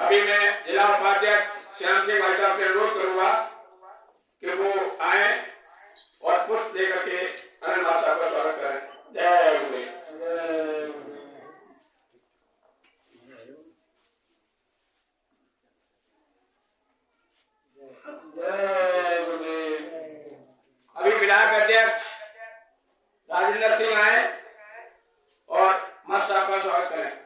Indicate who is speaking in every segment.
Speaker 1: अभी मैं जिला उपाध्यक्ष श्याम सिंह भाई साहब से अनुरोध करूंगा कि वो आए और पुष्प लेकर के अनंत भाषा का स्वागत करें। जय गुरुदेव। जय गुरुदेव। अभी विधायक अध्यक्ष राजेंद्र सिंह आए और मत साहब का स्वागत करें।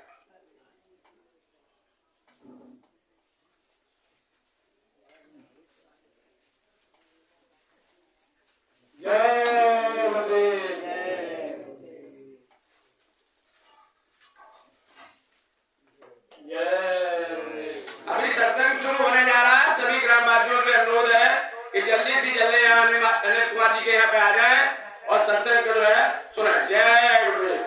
Speaker 1: जय गुरुदेव। अभी सत्संग शुरू होने जा रहा है। सभी ग्रामवासियों से अनुरोध है कि जल्दी से जल्दी अनिल कुमार जी के यहाँ पे आ जाए और सत्संग जो है सुने। जय गुरुदेव।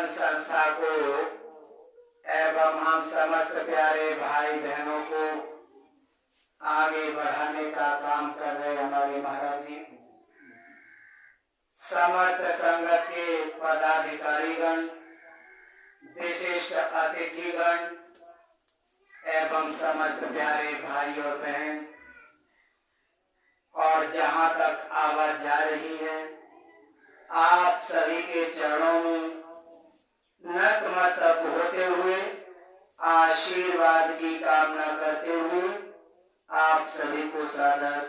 Speaker 1: संस्था को एवं हम समस्त प्यारे भाई बहनों को आगे बढ़ाने का काम कर रहे हमारे महाराज जी, समस्त संगत के पदाधिकारीगण, विशिष्ट अतिथिगण एवं समस्त प्यारे भाई और बहन, और जहां तक आवाज जा रही है, आप सभी के चरणों में नतमस्तक होते हुए आशीर्वाद की कामना करते हुए आप सभी को सादर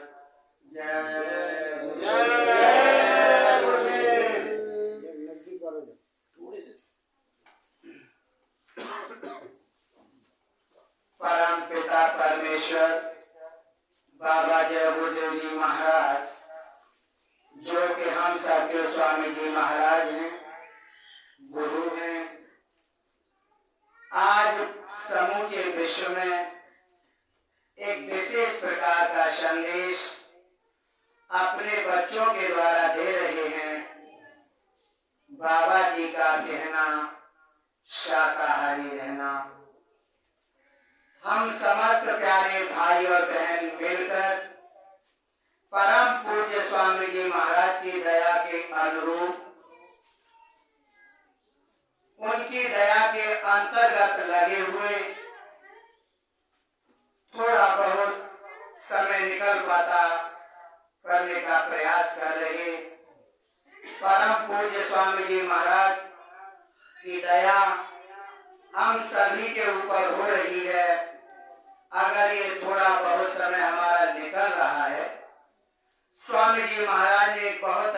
Speaker 1: परम पिता परमेश्वर बाबा जय गुरुदेव जी महाराज, जो कि हम सबके स्वामी जी महाराज हैं, गुरु हैं, आज समूचे विश्व में एक विशेष प्रकार का संदेश अपने बच्चों के द्वारा दे रहे हैं। बाबा जी का कहना शाकाहारी रहना। हम समस्त प्यारे भाई और बहन मिलकर परम पूज्य स्वामी जी महाराज की दया के अनुरूप, उनकी दया के अंतर्गत लगे हुए थोड़ा बहुत समय निकल पाता करने का प्रयास कर रहे। परम पूज्य स्वामी जी महाराज की दया हम सभी के ऊपर हो रही है। अगर ये थोड़ा बहुत समय हमारा निकल रहा है, स्वामी जी महाराज ने एक बहुत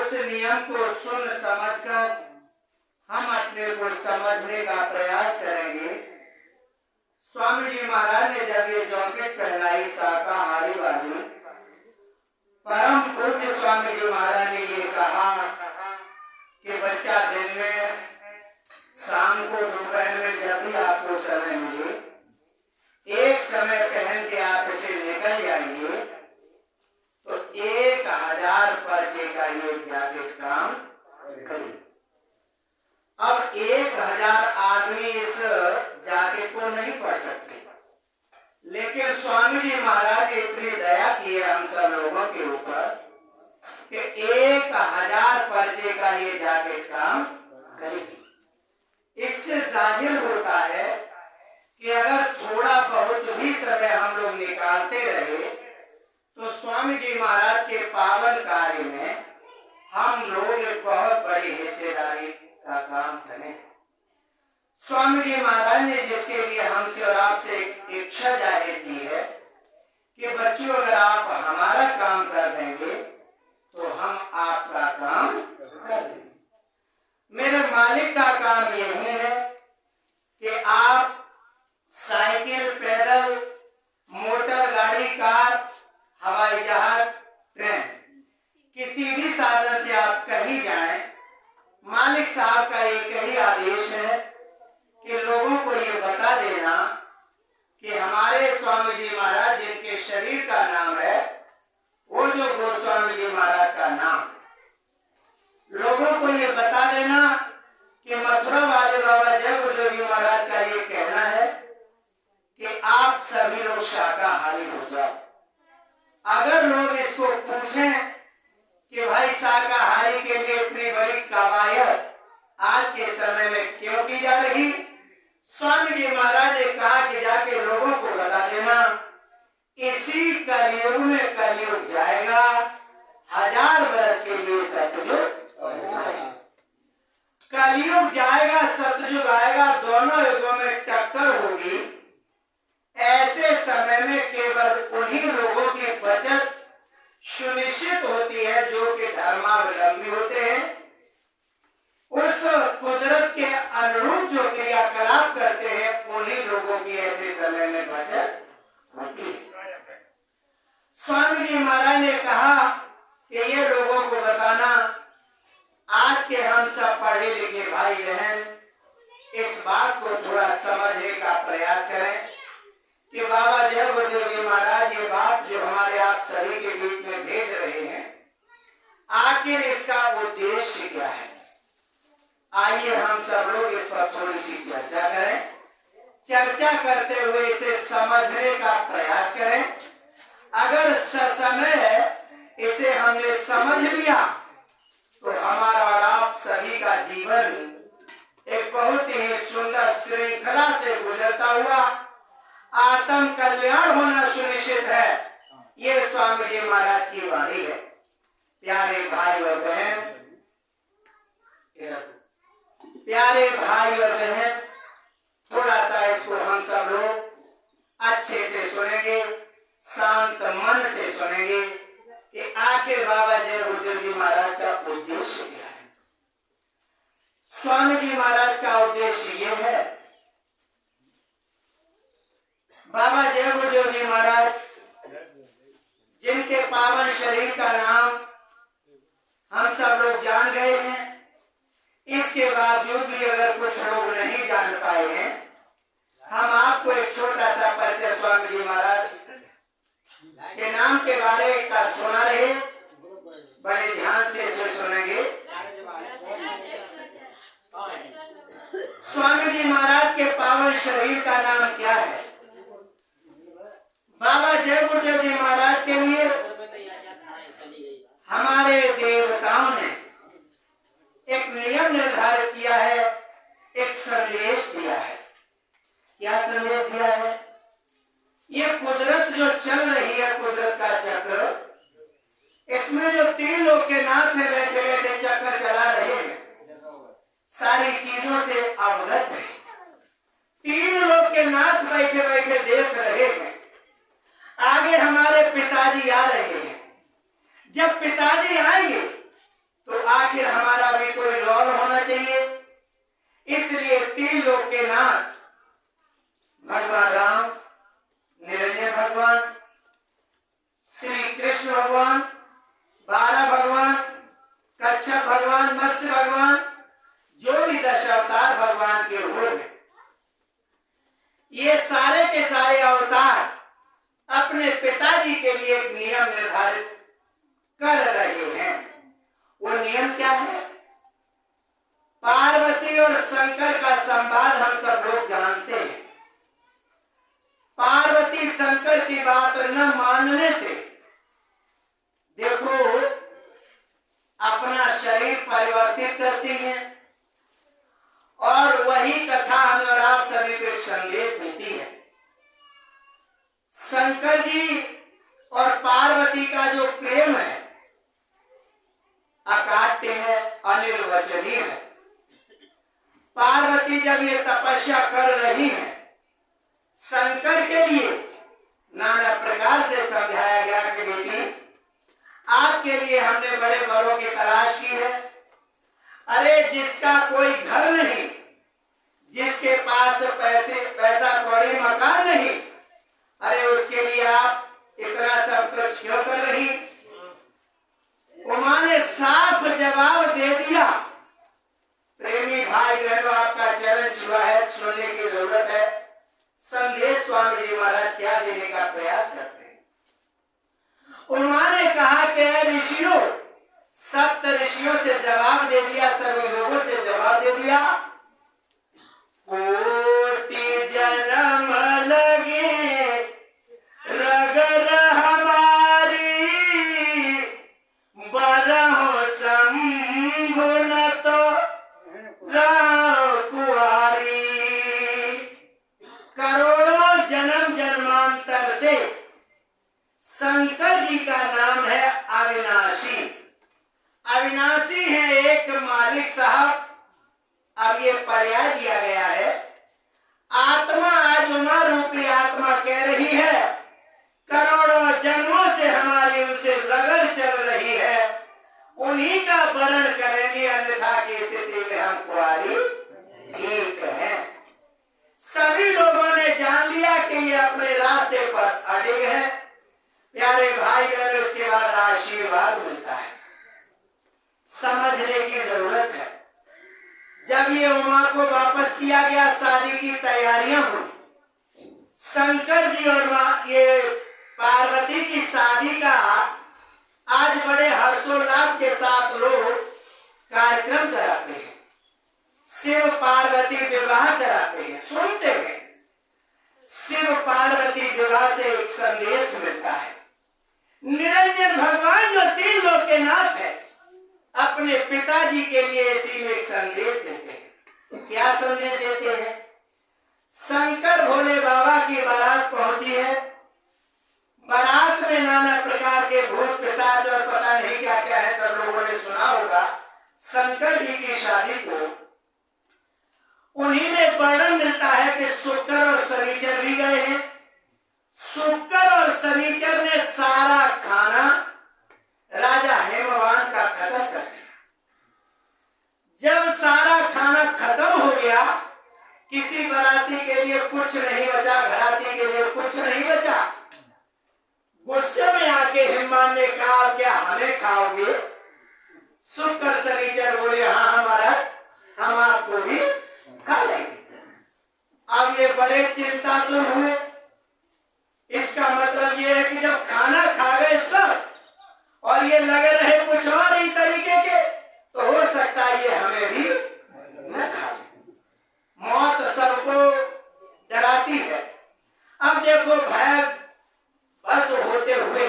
Speaker 1: उस नियम को सुन समझकर हम अपने को समझने का प्रयास करेंगे। स्वामी जी महाराज ने जब ये जॉकेट पहनाई शाकाहारी वाली, परम पूज्य स्वामी जी महाराज ने ये कहा कि बच्चा दिन में, शाम को, दोपहर में, जब भी आपको समय मिले, एक समय पहन के आप इसे निकल जाएंगे तो 1000 पर्चे का ये जैकेट काम करेगी। अब 1000 आदमी इस जैकेट को नहीं पढ़ सकते, लेकिन स्वामी जी महाराज ने इतनी दया की है हम सब लोगों के ऊपर कि 1000 पर्चे का ये जैकेट काम करेगी। इससे जाहिर होता है कि अगर थोड़ा बहुत भी समय हम लोग निकालते रहे तो स्वामी जी महाराज के पावन कार्य में हम लोग एक बहुत बड़ी हिस्सेदारी का काम करें। स्वामी जी महाराज ने जिसके लिए हमसे और आपसे इच्छा जाहिर की है कि बच्चों, अगर आप हमारा काम कर देंगे तो हम आपका काम कर देंगे। मेरे मालिक का काम यही है कि आप साइकिल, पैदल, मोटर गाड़ी, कार, हवाई जहाज, ट्रेन, किसी भी साधन से आप कहीं जाएं, मालिक साहब का एक ही आदेश है कि लोगों को ये बता देना कि हमारे स्वामी जी महाराज जिनके शरीर का नाम है, वो जो गोस्वामी जी महाराज का नाम, लोगों को ये बता देना कि मथुरा वाले बाबा जय गुरुदेव जी महाराज का ये कहना है कि आप सभी लोग शाकाहारी हो जाओ। अगर लोग इसको पूछें कि भाई शाकाहारी के लिए इतनी बड़ी कवायद आज के समय में क्यों की जा रही, स्वामी जी महाराज ने कहा कि जाके लोगों को बता देना, इसी कलयुग में कलयुग जाएगा, 1000 वर्ष के लिए सतयुग कलयुग जाएगा, सतयुग आएगा, दोनों युगों में टक्कर होगी। ऐसे समय में केवल उन्हीं लोगों की बचत सुनिश्चित होती है जो कि धर्मावलंबी होते हैं, उस कुदरत के अनुरूप जो क्रियाकलाप करते हैं, उन्हीं लोगों की ऐसे समय में बचत होती है। स्वामी जी महाराज ने कहा कि ये लोगों को बताना, आज के हम सब पढ़े लिखे भाई बहन इस बात को थोड़ा समझने का प्रयास करें कि बाबा जय गुरुदेव जी महाराज ये बात जो हमारे आप सभी के बीच में भेज रहे हैं, आखिर इसका उद्देश्य क्या है। आइए हम सब लोग इस पर थोड़ी सी चर्चा करें। चर्चा करते हुए इसे समझने का प्रयास करें। अगर समय इसे हमने समझ लिया तो हमारा और आप सभी का जीवन एक बहुत ही सुंदर श्रृंखला से गुजरता हुआ आत्म कल्याण होना सुनिश्चित है। ये स्वामी जी महाराज की वाणी है। प्यारे भाई और बहन, प्यारे भाई और बहन, थोड़ा सा इसको हम सब लोग अच्छे से सुनेंगे, शांत मन से सुनेंगे कि आखिर बाबा जय गुरुदेव जी महाराज का उद्देश्य क्या है। स्वामी जी महाराज का उद्देश्य ये है, बाबा जय गुरुदेव जी महाराज जिनके पावन शरीर का नाम हम सब लोग जान गए हैं, इसके बावजूद भी अगर कुछ लोग नहीं जान पाए हैं, हम आपको एक छोटा सा परिचय स्वामी जी महाराज के नाम के बारे का सुना रहे, बड़े ध्यान से सुनेंगे। स्वामी जी महाराज के पावन शरीर का नाम क्या है। बाबा जय गुरुदेव जी महाराज के लिए हमारे देवताओं ने एक नियम निर्धारित किया है, एक संदेश दिया है। क्या संदेश दिया है? ये कुदरत जो चल रही है, कुदरत का चक्र, इसमें जो 3 लोग के नाथ में बैठे बैठे चक्कर चला रहे हैं, सारी चीजों से अवगत है। 3 लोग के नाथ बैठे बैठे देख रहे हैं। आगे हमारे पिताजी आ रहे हैं। जब पिताजी आएंगे तो ईश्वर की बात न मानने से देखो अपना शरीर परिवर्तित करती है और वही कथा हमें और आप सभी को एक संदेश देती है। शंकर जी और पार्वती का जो प्रेम है अकाट्य है, अनिर्वचनीय है। पार्वती जब ये तपस्या कर रही है, शंकर के लिए नाना प्रकार से समझाया गया कि बेटी आपके लिए हमने बड़े वरों की तलाश की है। अरे जिसका कोई घर नहीं, जिसके पास पैसा कौड़ी मकान नहीं, अरे उसके लिए आप इतना सब कुछ क्यों कर रही? उमा ने साफ जवाब दे दिया। प्रेमी भाई बहनों, आपका चरण छुआ है, सुनने की जरूरत है। संदेश स्वामी जी महाराज क्या देने का प्रयास करते हैं। उमा ने कहा कि ऋषियों, सप्त ऋषियों से जवाब दे दिया, सभी लोगों से जवाब दे दिया। कोटि जन्म लगे रगर हमारी, बरहो शंभु न तो कुआरी। करोड़ों जन्म जन्मांतर से शंकर जी का नाम है अविनाशी। अविनाशी है एक मालिक साहब। अब ये पर्याय दिया गया है। आत्मा आज उमा रूपी आत्मा कह रही है करोड़ों जन्मों से हमारी उनसे रगड़ चल रही है, उन्हीं का वर्ण करेंगे, अन्यथा की स्थिति में हम कुआरी ठीक है। सभी लोगों ने जान लिया कि ये अपने रास्ते पर अड़िग है। प्यारे भाई बहन, उसके बाद आशीर्वाद मिलता है। समझने की जरूरत है। जब ये उमा को वापस किया गया, शादी की तैयारियां हुई। शंकर जी और ये पार्वती की शादी का आज बड़े हर्षोल्लास के साथ लोग कार्यक्रम कराते हैं, शिव पार्वती विवाह कराते हैं। सुनते हैं शिव पार्वती विवाह से एक संदेश मिलता है। निरंजन भगवान जो तीन लोक के नाथ है, अपने पिताजी के लिए इसी में एक संदेश देते हैं। क्या संदेश देते हैं? शंकर भोले बाबा की बारात पहुंची है। बारात में नाना प्रकार के भूत पिशाच और पता नहीं क्या क्या है, सब लोगों ने सुना होगा। शंकर जी की शादी को उन्हीं में वर्णन मिलता है कि शुक्र और शनिचर भी गए हैं। शुक्र और शनिचर ने सारा खाना राजा हेमवान का खत्म कर दिया। जब सारा खाना खत्म हो गया, किसी बाराती के लिए कुछ नहीं बचा, घराती के लिए कुछ नहीं बचा। गुस्से में आके हेमवान ने कहा क्या हमें खाओगे? शुक्र शनिचर बोले हाँ हमारा, हम आपको भी खा लेंगे। अब ये बड़े चिंता तो हुए। इसका मतलब ये है कि जब खाना खा गए सब और ये लगे रहे कुछ और ही तरीके के, तो हो सकता है ये हमें भी न खा ले। मौत सबको डराती है। अब देखो भय बस होते हुए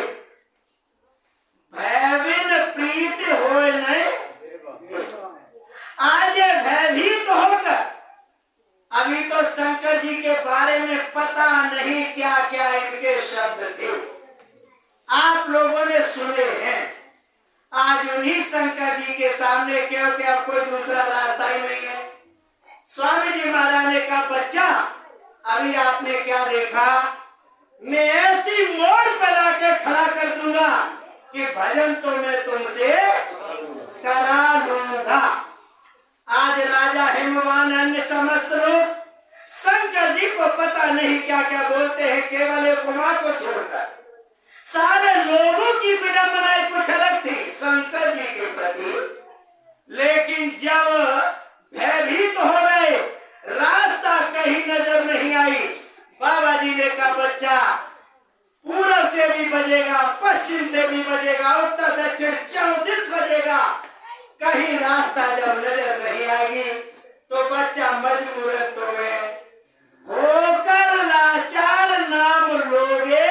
Speaker 1: भयविन प्रीति होए नहीं। आज ये भयभीत होकर, अभी तो शंकर जी के बारे में पता नहीं क्या क्या इनके शब्द थे, आप लोगों ने सुने हैं। आज उन्हीं शंकर जी के सामने क्योंकि अब कोई दूसरा रास्ता ही नहीं है। स्वामी जी महाराज ने कहा बच्चा अभी आपने क्या देखा, मैं ऐसी मोड़ पर लाके खड़ा कर दूंगा कि भजन तो मैं तुमसे करा लूंगा। आज राजा हेमवान अन्य समस्त लोग शंकर जी को पता नहीं क्या क्या बोलते हैं, केवल एक कुमार को छोड़कर सारे लोगों की विडंबनाएं कुछ अलग थी शंकर जी के प्रति। लेकिन जब भयभीत हो गए, रास्ता कहीं नजर नहीं आई, बाबा जी ने कहा बच्चा पूरब से भी बजेगा, पश्चिम से भी बजेगा, उत्तर दक्षिण 34 बजेगा, कहीं रास्ता जब नजर नहीं आएगी तो बच्चा मजबूरन तुम्हें होकर लाचार नाम लोगे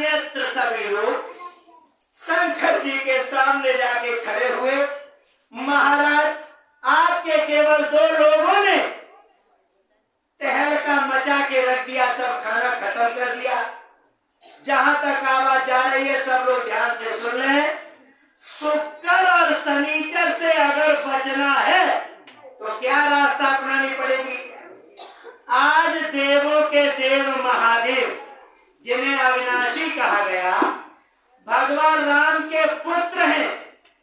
Speaker 1: अन्यत्र सभी लोग शंकर जी के सामने जाके खड़े हुए। महाराज, आपके केवल 2 लोगों ने तहलका मचा के रख दिया, सब खाना खत्म कर दिया। जहां तक आवाज जा रही है सब लोग ध्यान से सुन रहे हैं। शुक्र और शनिचर से अगर बचना है तो क्या रास्ता अपनानी पड़ेगी? आज देवों के देव महादेव, जिन्हें अविनाशी कहा गया, भगवान राम के पुत्र हैं,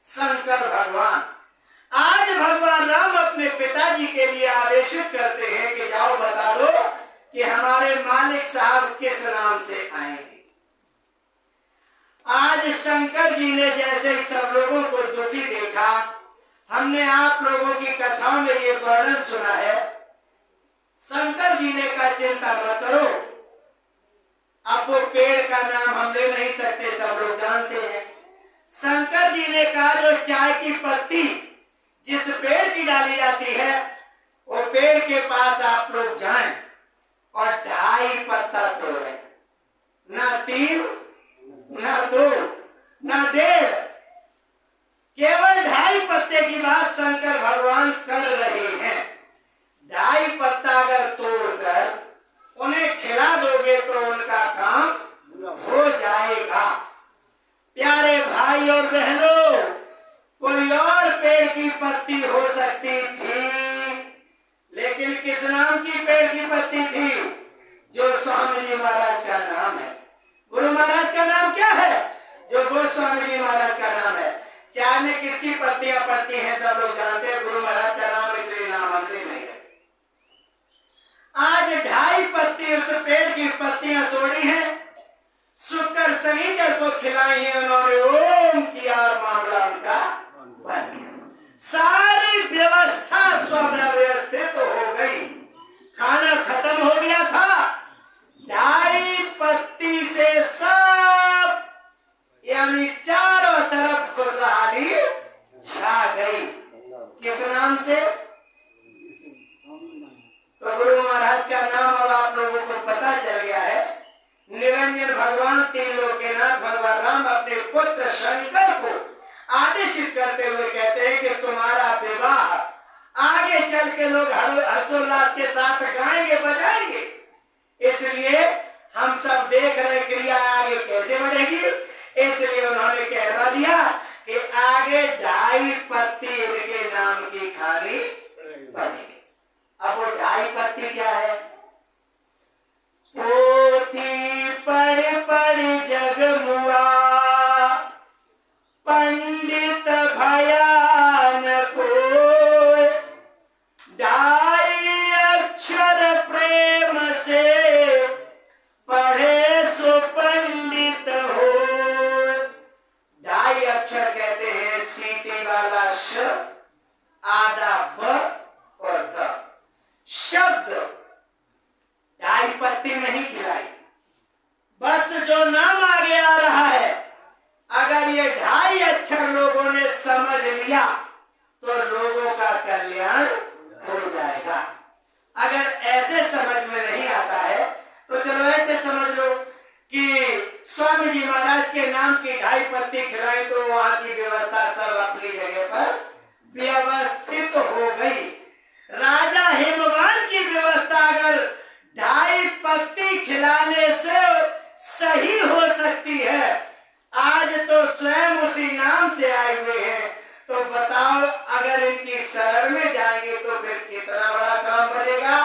Speaker 1: शंकर भगवान। आज भगवान राम अपने पिताजी के लिए आदेशित करते हैं कि जाओ बता दो कि हमारे मालिक साहब किस नाम से आएंगे। आज शंकर जी ने जैसे ही सब लोगों को दुखी देखा, हमने आप लोगों की कथाओं में ये वर्णन सुना है। शंकर जी ने कहा चिंता मत करो, अब वो पेड़ का नाम हम ले नहीं सकते, सब लोग जानते हैं। शंकर जी ने कहा जो चाय की पत्ती जिस पेड़ की डाली जाती है, वो पेड़ के पास आप लोग जाएं और 2.5 पत्ता तोड़ें, ना 3, ना 2, ना 1.5, केवल 2.5 पत्ते की बात शंकर भगवान कर रहे हैं। 2.5 पत्ता अगर तोड़कर उन्हें खिला दोगे तो उनका काम हो जाएगा। प्यारे भाई और बहनों, कोई और पेड़ की पत्ती हो सकती थी, लेकिन किस नाम की पेड़ की पत्ती थी? जो स्वामी जी महाराज का नाम है। गुरु महाराज का नाम क्या है? जो गोस्वामी जी महाराज का नाम है। चाय में किसकी पत्तियां पड़ती हैं सब लोग जानते हैं, गुरु महाराज का नाम, इसलिए नाम अंग्रेजी नहीं है। आज 2.5 पत्ती उस पेड़ की पत्तियां तोड़ी हैं, शुक्र शनिचर को खिलाई है उन्होंने, ओम किया और मामला उनका बन गया। सारी व्यवस्था स्वव्यवस्थित हो गई, खाना खत्म हो गया था। 2.5 पत्ती से सब यानी चारों तरफ खुशहाली छा गई। किस नाम से? तो गुरु महाराज का नाम अब आप लोगों को पता चल गया है। निरंजन भगवान, 3 लोकनाथ भगवान राम अपने पुत्र शंकर को आदेशित करते हुए कहते हैं कि तुम्हारा विवाह आगे चल के लोग हर्षोल्लास के साथ गाएंगे बजाएंगे, इसलिए हम सब देख रहे क्रिया आगे कैसे बढ़ेगी। इसलिए उन्होंने कहवा दिया कि आगे 2.5 पत्ती इनके नाम की खानी बनेगी। अब वो 2.5 पत्ती क्या है? पोथी पढ़ पढ़ जगमुआ, पंडित भयान कोय, 2.5 अक्षर प्रेम से पढ़े सो पंडित हो। 2.5 अक्षर कहते हैं सीटी वाला श, आधा ब और द। शब्द 2.5 पत्ती नहीं खिलाई, बस जो नाम आगे आ रहा है, अगर ये 2.5 अक्षर लोगों ने समझ लिया तो लोगों का कल्याण हो जाएगा। अगर ऐसे समझ में नहीं आता है तो चलो ऐसे समझ लो कि स्वामी जी महाराज के नाम की 2.5 पत्ती खिलाई तो वहां की व्यवस्था सब अपनी जगह पर व्यवस्थित हो गई। राजा हिमवान की व्यवस्था अगर 2.5 पत्ती खिलाने से सही हो सकती है, आज तो स्वयं उसी नाम से आए हुए हैं, तो बताओ अगर इनकी शरण में जाएंगे तो फिर कितना बड़ा काम बनेगा।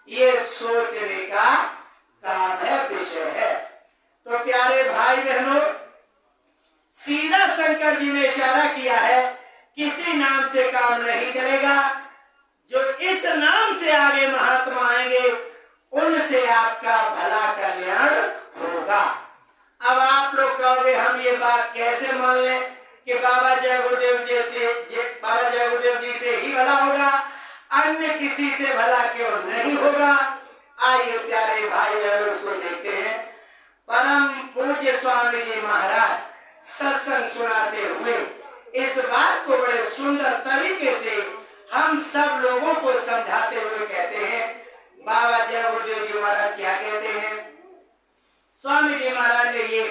Speaker 1: ये सोचने का काम है, विषय है। तो प्यारे भाई बहनों, सीधा शंकर जी ने इशारा किया है, किसी नाम से काम नहीं चलेगा। जो इस नाम से आगे महात्मा आएंगे उनसे आपका भला कल्याण होगा। अब आप लोग कहोगे हम ये बात कैसे मान लें कि बाबा जय गुरुदेव जी से ही भला होगा, अन्य किसी से भला क्यों नहीं होगा। आइए प्यारे भाई बहनों उसको देखते हैं। परम पूज्य स्वामी जी महाराज सत्संग सुनाते हुए इस बात को बड़े सुंदर तरीके से हम सब लोगों को समझाते हुए कहते हैं। बाबा जय गुरुदेव जी महाराज क्या कहते हैं? स्वामी जी महाराज ने ये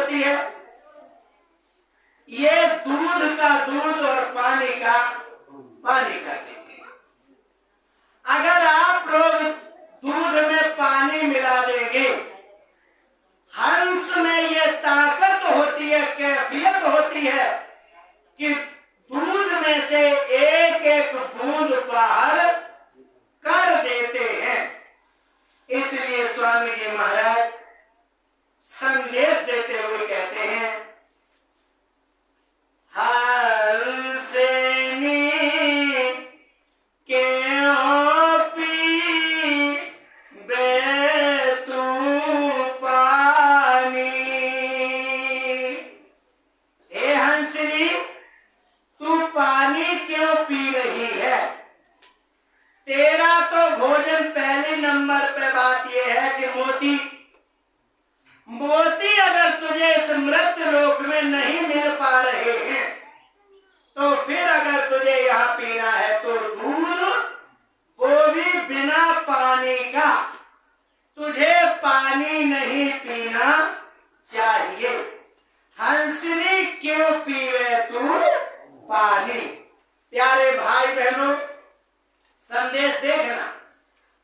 Speaker 1: होती है, ये दूध का दूध और पानी का पानी का देते हैं। अगर आप लोग दूध में पानी मिला देंगे, हंस में ये ताकत होती है, कैफियत होती है कि दूध में से एक एक बूंद बाहर कर देते हैं। इसलिए स्वामी जी महाराज संदेश देते हुए कहते हैं, हंसनी क्यों पीबे तू पानी, हे हंसनी तू पानी क्यों पी रही है? तेरा तो भोजन पहले नंबर पे बात यह है कि मोती अगर तुझे इस मृत्यु लोक में नहीं मिल पा रहे हैं, तो फिर अगर तुझे यहाँ पीना है तो दूध, वो भी बिना पानी का। तुझे पानी नहीं पीना चाहिए। हंसनी क्यों पीवे तू पानी। प्यारे भाई बहनों, संदेश देखना।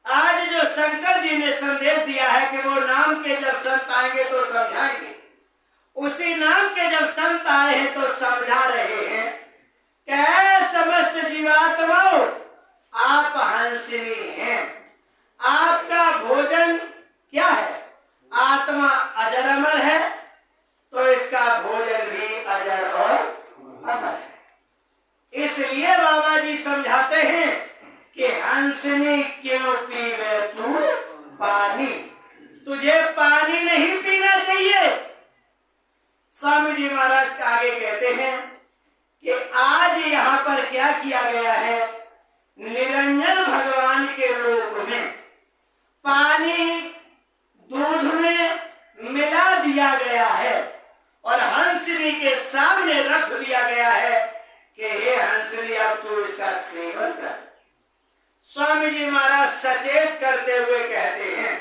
Speaker 1: आज जो शंकर जी ने संदेश दिया है कि वो नाम के जब संत आएंगे तो समझाएंगे, उसी नाम के जब संत आए हैं तो समझा रहे हैं कि समस्त जीवात्माओं, आप हंसनी हैं। आपका भोजन क्या है? आत्मा अजर अमर है, तो इसका भोजन भी अजर और अमर है। इसलिए बाबा जी समझाते हैं कि हंसनी क्यों पीवे तू पानी, तुझे पानी नहीं पीना चाहिए। स्वामी जी महाराज आगे कहते हैं कि आज यहाँ पर क्या किया गया है, निरंजन भगवान के रूप में पानी दूध में मिला दिया गया है और हंसनी के सामने रख दिया गया है कि हे हंसनी, अब तू इसका सेवन कर। स्वामी जी महाराज सचेत करते हुए कहते हैं,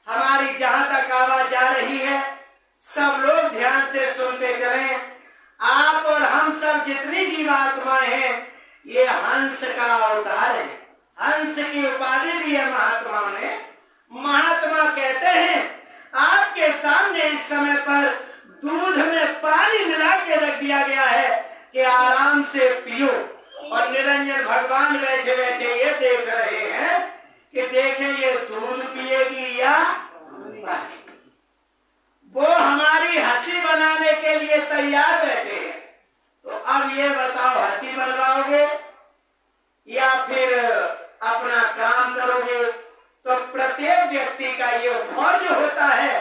Speaker 1: हमारी जहां तक आवाज जा रही है, सब लोग ध्यान से सुनते चलें। आप और हम सब जितनी जीवात्माएं हैं, ये हंस का अवतार है। हंस की उपाधि दी है महात्माओं ने। महात्मा कहते हैं, आपके सामने इस समय पर दूध में पानी मिला के रख दिया गया है कि आराम से पियो। और निरंजन भगवान बैठे बैठे ये देख रहे हैं कि देखें ये दूध पिएगी या पानी। वो हमारी हंसी बनाने के लिए तैयार बैठे हैं। तो अब ये बताओ, हंसी बनवाओगे या फिर अपना काम करोगे? तो प्रत्येक व्यक्ति का ये फर्ज होता है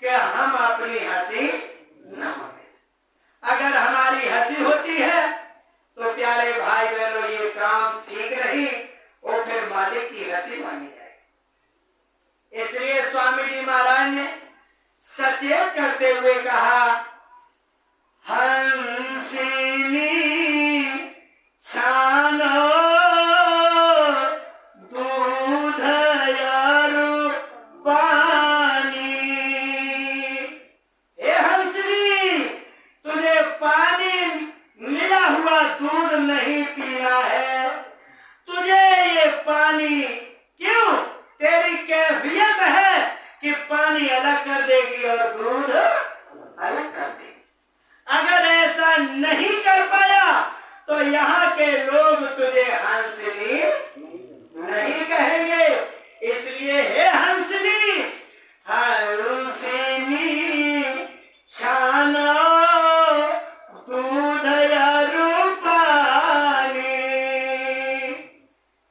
Speaker 1: कि हम अपनी हंसी न होते। अगर हमारी हंसी होती है तो प्यारे भाई बहनों, ये काम ठीक नहीं, वो फिर मालिक की हंसी मानी जाए। इसलिए स्वामी जी महाराज ने सचेत करते हुए कहा, हंसिनी छानो दूध यारो पानी। हे हंसनी, तुझे पानी मिला हुआ दूध नहीं पीना है। तुझे ये पानी क्यों? तेरी कैफियत है कि पानी अलग कर देगी और दूध अलग कर देगी। अगर ऐसा नहीं कर पाया तो यहाँ के लोग तुझे हंसनी नहीं कहेंगे। इसलिए हे हंसनी, हंसनी छानो दूध यारो पानी।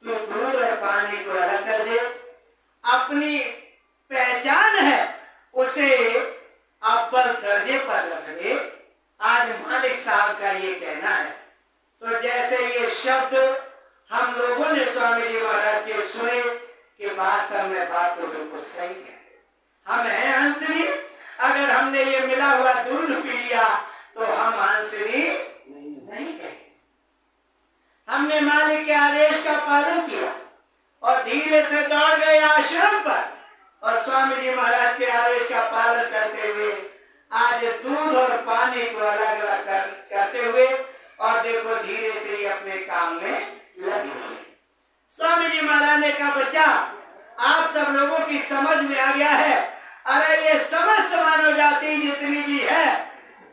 Speaker 1: तू दूध और पानी को अलग कर दे। अपनी पहचान है उसे अव्वल दर्जे पर रख दे। आज मालिक साहब का ये कहना है। तो जैसे ये शब्द हम लोगों ने स्वामी जी महाराज के सुने कि वास्तव में बात तो बिल्कुल सही है। हम हैं हंसनी। अगर हमने ये मिला हुआ दूध पी लिया तो हम हंसनी नहीं कहेंगे। हमने मालिक के आदेश का पालन किया और धीरे से दौड़ गए आश्रम पर और स्वामी जी महाराज के आदेश का पालन करते हुए आज आज दूध और पानी को अलग अलग करते हुए और देखो धीरे से ही अपने काम में लगे हुए। स्वामी जी महाराज ने कहा बच्चा आप सब लोगों की समझ में आ गया है। अरे ये समस्त मानव जाति जितनी भी है,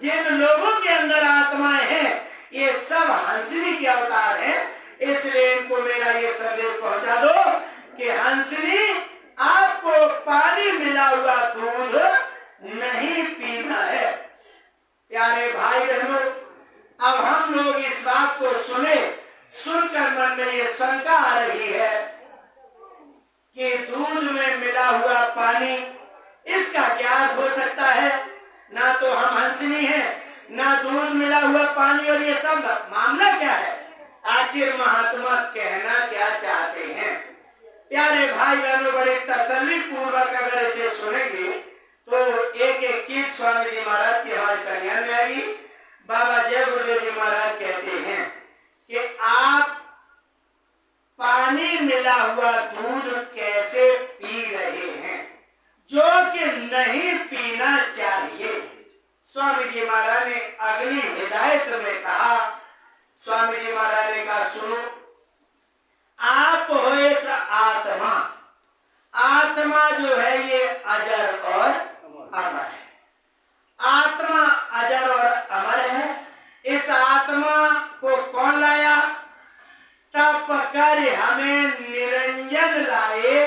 Speaker 1: जिन लोगों के अंदर आत्माएं हैं, ये सब हंसनी के अवतार हैं। इसलिए इनको मेरा ये संदेश पहुंचा दो कि हंसनी आपको पानी मिला हुआ दूध नहीं पीना है। प्यारे भाई बहनों, अब हम लोग इस बात को सुनकर मन में ये शंका आ रही है कि दूध में मिला हुआ पानी, इसका क्या अर्थ हो सकता है? ना तो हम हंसनी हैं, ना दूध मिला हुआ पानी, और ये सब मामला क्या है? आखिर महात्मा कहना क्या चाहते हैं? प्यारे भाई बहनों, बड़े तसल्ली पूर्वक अगर इसे सुनेंगे तो एक एक चीज स्वामी जी महाराज की हमारे संज्ञान में आएगी। बाबा जय गुरुदेव जी महाराज कहते हैं कि आप पानी मिला हुआ दूध कैसे पी रहे हैं, जो कि नहीं पीना चाहिए। स्वामी जी महाराज ने अगली हिदायत में कहा, स्वामी जी महाराज ने कहा सुनो, आप हो एक आत्मा। आत्मा जो है ये अजर और अमर है। आत्मा अजर और अमर है। इस आत्मा को कौन लाया? तप कर हमें निरंजन लाए,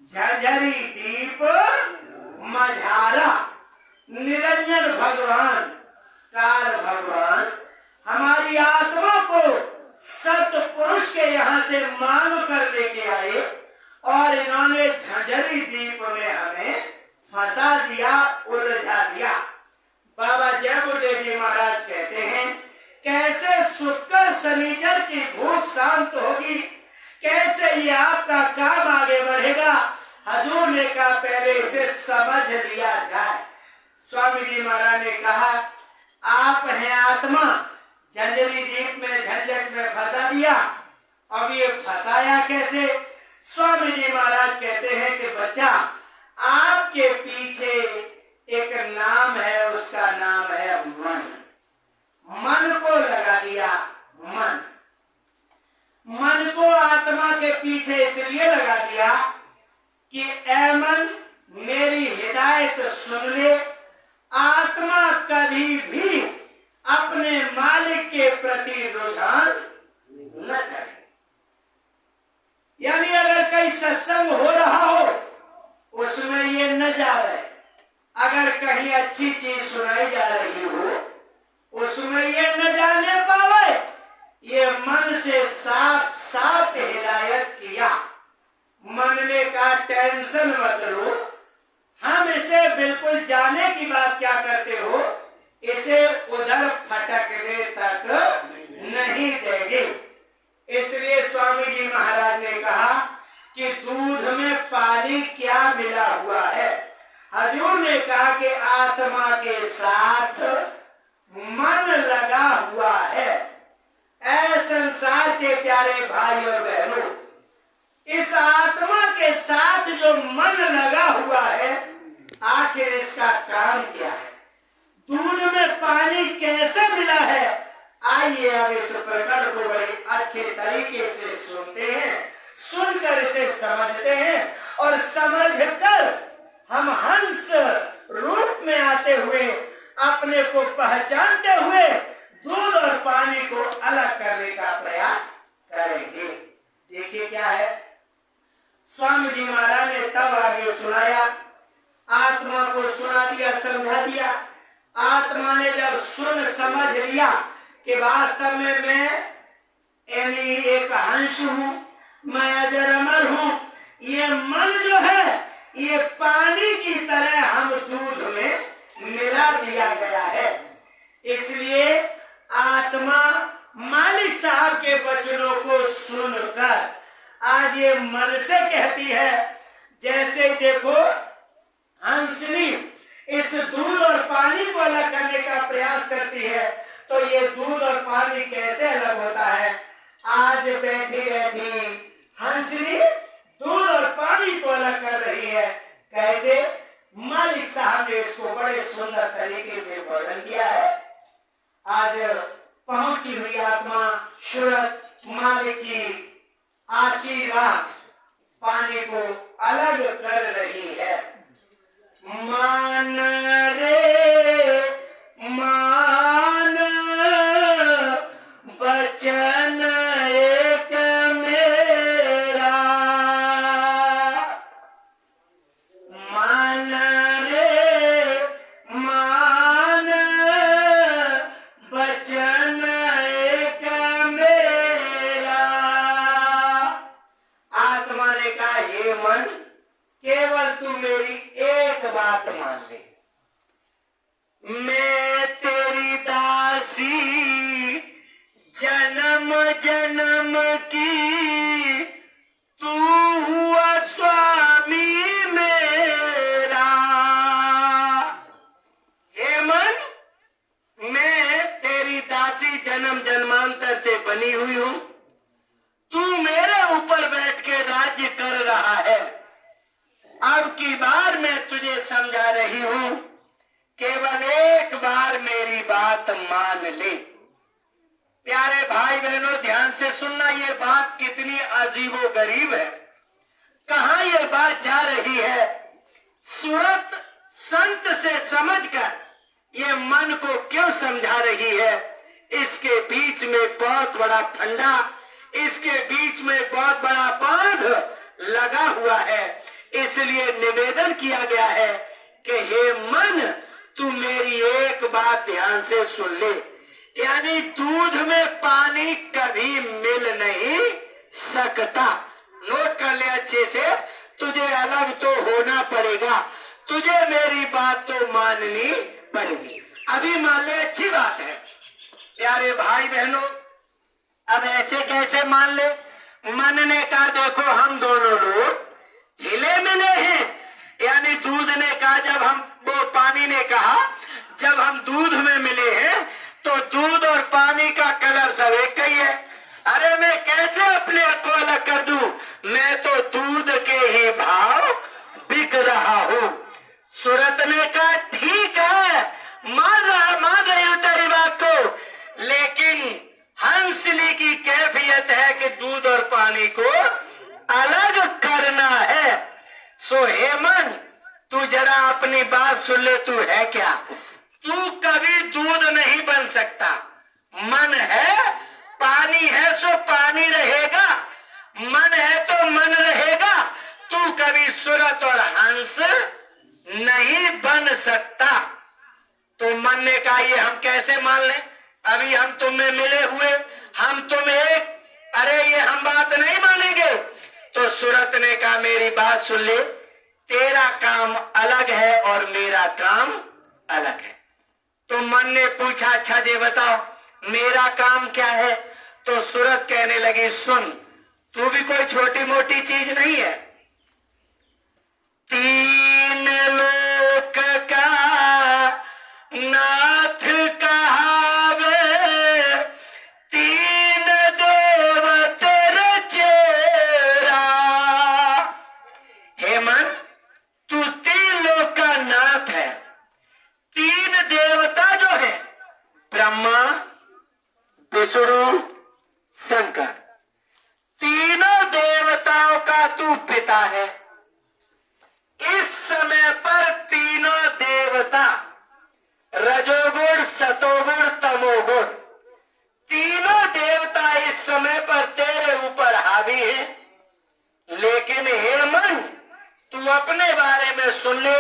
Speaker 1: झंझरी दीप मझारा। निरंजन भगवान, काल भगवान हमारी आत्मा को सतपुरुष के यहाँ से मांग कर लेके आए और इन्होंने झंझरी दीप में हमें फंसा दिया, उलझा दिया। बाबा जय गुरुदेव जी महाराज कहते हैं कैसे शुक्र शनिचर की भूख शांत होगी, कैसे ये आपका काम आगे बढ़ेगा। हजूर ने कहा पहले इसे समझ लिया जाए। स्वामी जी महाराज ने कहा आप हैं आत्मा, झंझरी दीप में झंझट में फंसा दिया। अब ये फंसाया कैसे? स्वामी जी महाराज कहते हैं कि बच्चा आपके पीछे एक नाम है, उसका नाम है मन। मन को लगा दिया। मन को आत्मा के पीछे इसलिए लगा दिया कि ऐ मन मेरी हिदायत सुन ले, आत्मा कभी भी अपने मालिक के प्रति रुझान न करे। यानी अगर कहीं सत्संग हो रहा हो उसमें ये न जाए, अगर कहीं अच्छी चीज सुनाई जा रही हो उसमें ये न जाने पावे। ये मन से साफ साफ हिदायत किया। मन ने कहा टेंशन मत लो, हम इसे बिल्कुल जाने की बात क्या करते हो, इसे उधर फटकने तक नहीं देंगे। इसलिए स्वामी जी महाराज ने कहा कि दूध में पानी क्या मिला हुआ है। हजूर ने कहा कि आत्मा के साथ मन लगा हुआ है। ऐ संसार के प्यारे भाई और बहनों, इस आत्मा के साथ जो मन लगा हुआ है, आखिर इसका काम क्या है? दूध में पानी कैसे मिला है? आइए अब इस प्रकरण को बड़े अच्छे तरीके से सुनते हैं, सुनकर इसे समझते हैं और समझकर हम हंस रूप में आते हुए अपने को पहचानते हुए दूध और पानी को अलग करने का प्रयास करेंगे। देखिए क्या है, स्वामी जी महाराज ने तब आगे सुनाया, आत्मा को सुना दिया, समझा दिया। आत्मा ने जब सुन समझ लिया कि वास्तव में मैं यानी एक हंस हूँ, मैं अजर अमर हूँ, ये मन जो है ये पानी की तरह हम दूध में मिला दिया गया है। इसलिए आत्मा मालिक साहब के वचनों को सुनकर आज ये मन से कहती है, जैसे देखो हंसनी इस दूध और पानी को अलग करने का प्रयास करती है, तो ये दूध और पानी कैसे अलग होता है। आज बैठी बैठी हंसनी दूध और पानी को अलग कर रही है। कैसे? मालिक साहब ने इसको बड़े सुंदर तरीके आज पहुंची हुई आत्मा सूरत मालिक की आशीर्वाद पाने को अलग कर रही है। मान रे मान, वचन एक मेरा, मान रे मान, वचन एक मेरा। आत्मा ने कहा, हे मन, केवल तू मेरी एक बात मान ले, मैं तेरी दासी जन्म जन्म की, तू हुआ स्वामी मेरा। हे मन, मैं तेरी दासी जन्म जन्मांतर से बनी हुई हूं, तू मेरे ऊपर बैठ के राज्य कर रहा है। अब की बार मैं तुझे समझा रही हूं, केवल एक बार मेरी बात मान ले। प्यारे भाई बहनों, ध्यान से सुनना, ये बात कितनी अजीबो गरीब है। कहां ये बात जा रही है? सूरत संत से समझकर ये मन को क्यों समझा रही है? इसके बीच में बहुत बड़ा फंडा, इसके बीच में बहुत बड़ा बांध लगा हुआ है। इसलिए निवेदन किया गया है कि हे मन, तू मेरी एक बात ध्यान से सुन ले। यानी दूध में पानी कभी मिल नहीं सकता। नोट कर ले अच्छे से, तुझे अलग तो होना पड़ेगा, तुझे मेरी बात तो माननी पड़ेगी। अभी मान ले, अच्छी बात है। प्यारे भाई बहनों, अब ऐसे कैसे मान ले? मन ने कहा, देखो हम दोनों लोग हिले मिले हैं। यानी दूध ने कहा, जब हम, वो पानी ने कहा, जब हम दूध में मिले हैं तो दूध और पानी का कलर सब एक ही है। अरे मैं कैसे अपने आप को अलग कर दूं? मैं तो दूध के ही भाव बिक रहा हूं। सूरत ने कहा, ठीक है, मान रही हूं तेरी बात को, लेकिन हंसली की कैफियत है कि दूध और पानी को अलग करना है। सो हे मन, तू जरा अपनी बात सुन ले, तू है क्या? तू कभी दूध नहीं बन सकता। मन है, पानी है, सो पानी रहेगा। मन है तो मन रहेगा। तू कभी सूरत और हंस नहीं बन सकता। तो मन ने कहा, ये हम कैसे मान लें? अभी हम तुम्हें मिले हुए, हम तुम एक, अरे ये हम बात नहीं मानेंगे। तो सूरत ने कहा, मेरी बात सुन ले, तेरा काम अलग है और मेरा काम अलग है। तो मन ने पूछा, अच्छा जी बताओ मेरा काम क्या है? तो सूरत कहने लगी, सुन, तू भी कोई छोटी मोटी चीज नहीं है। तीन लोक का नाथ कहावे, तीन देव तेरे चेरा। हे मन, तू तीन लोक का नाथ है। तीन देवता जो है, ब्रह्मा, विष्णु, शंकर, तीनों देवताओं का तू पिता है। इस समय पर तीनों देवता, रजोगुण, सतोगुण, तमोगुण, तीनों देवता इस समय पर तेरे ऊपर हावी है। लेकिन हे मन, तू अपने बारे में सुन ले,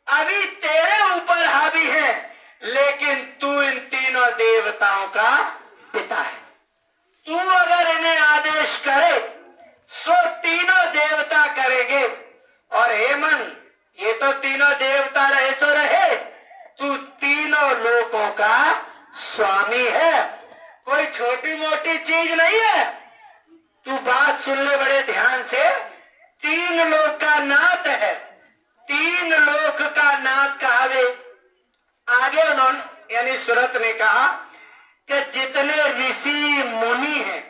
Speaker 1: अभी तेरे ऊपर हावी है, लेकिन तू इन तीनों देवताओं का पिता है। तू अगर इन्हें आदेश करे, सो तीनों देवता करेंगे। और हे मन, ये तो तीनों देवता रहे सो रहे, तू तीनों लोकों का स्वामी है, कोई छोटी मोटी चीज नहीं है। तू बात सुन ले बड़े ध्यान से, तीन लोक का नाथ है, तीन लोक का नाथ कहावे। आगे उन्होंने यानी सूरत ने कहा कि जितने ऋषि मुनि हैं,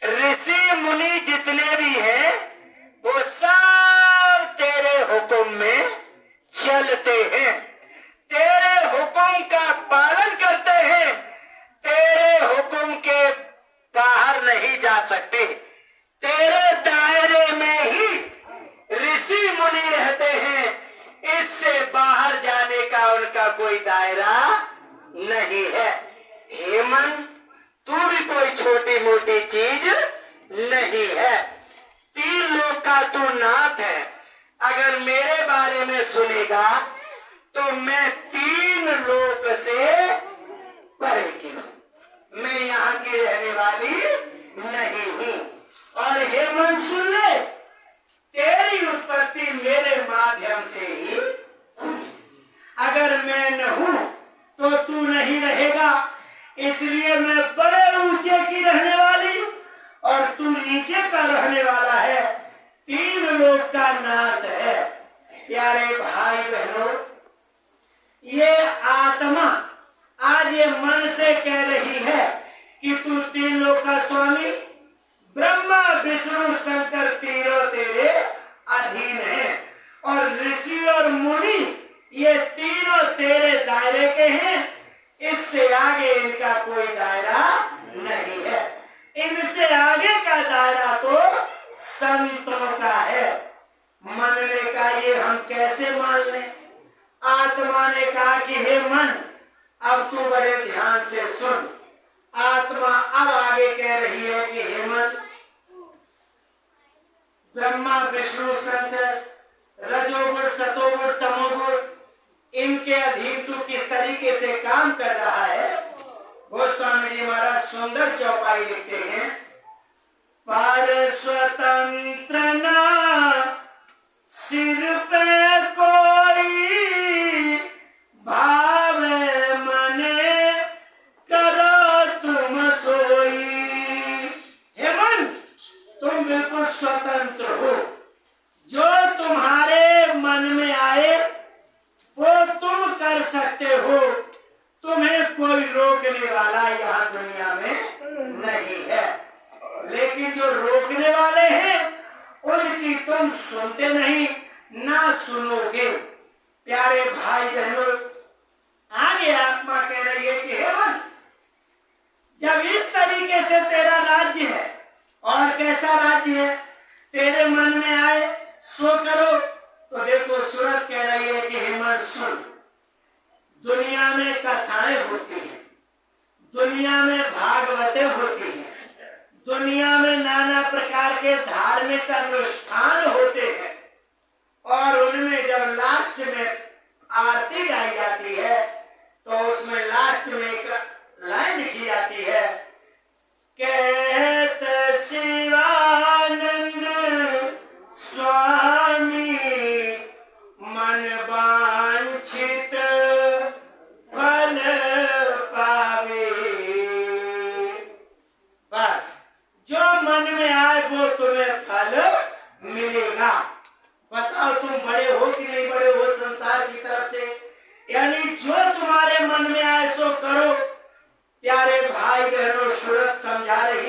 Speaker 1: ऋषि मुनि जितने भी हैं, वो सब तेरे हुक्म में चलते हैं, तेरे हुक्म का पालन करते हैं तेरे हुक्म के बाहर नहीं जा सकते। तेरे दायरे में ही ऋषि मुनि रहते हैं, इससे बाहर जाने का उनका कोई दायरा नहीं है। हे मन, तू भी कोई छोटी मोटी चीज नहीं है। 3 लोक का तू नाथ है। अगर मेरे बारे में सुनेगा तो मैं 3 लोक से परे की हूं। मैं यहाँ की रहने वाली नहीं हूं। और हे मन सुन ले, तेरी उत्पत्ति मेरे माध्यम से ही हुई। अगर मैं न हूं तो तू नहीं रहेगा। इसलिए मैं बड़े ऊंचे की रहने वाली और तू नीचे का रहने वाला है। 3 लोक का नाथ है। प्यारे भाई बहनों, ये आत्मा आज ये मन से कह रही है कि तू 3 लोक का स्वामी, ब्रह्मा विष्णु शंकर तीनों तेरे अधीन है। और ऋषि और मुनि ये तीनों तेरे दायरे के हैं। इससे आगे इनका कोई दायरा नहीं है। इनसे आगे का दायरा तो संतों का है। मन ने कहा ये हम कैसे मान लें? आत्मा ने कहा कि हे मन, अब तू बड़े ध्यान से सुन। आत्मा अब आगे कह रही है कि हे मन, ब्रह्मा विष्णु शंकर, रजोगुण सतोगुण तमोगुण, इनके अधीन तू किस तरीके से काम कर रहा है? गोस्वामी जी महाराज सुंदर चौपाई लिखते हैं, पर स्वतंत्र ना सिर पे कोई भाव मने करो तुम सोई। हे मन, तुम बिल्कुल स्वतंत्र हो। जो तुम्हारे मन में आए वो तुम कर सकते हो। तुम्हें कोई रोकने वाला यहाँ दुनिया में नहीं है। लेकिन जो रोकने वाले हैं उनकी तुम सुनते नहीं, ना सुनोगे। प्यारे भाई बहनों, आगे आत्मा कह रही है कि हे मन, जब इस तरीके से तेरा राज्य है, और कैसा राज्य है, तेरे मन में आए सो करो, तो देखो सूरत कह रही है कि हे मन सुन, दुनिया में कथाएं होती हैं, दुनिया में भागवतें होती हैं, दुनिया में नाना प्रकार के धार्मिक अनुष्ठान होते हैं। और उनमें जब लास्ट में आरती गाई जाती है तो उसमें लास्ट में एक लाइन लिखी जाती है, कहत शिवानंद स्वामी मन वांछित फल पावे। बस जो मन में आए वो तुम्हें फल मिलेगा। बताओ तुम बड़े हो कि नहीं बड़े हो संसार की तरफ से? यानी जो तुम्हारे मन में आए सो करो। प्यारे भाई बहनों, सूरत समझा रही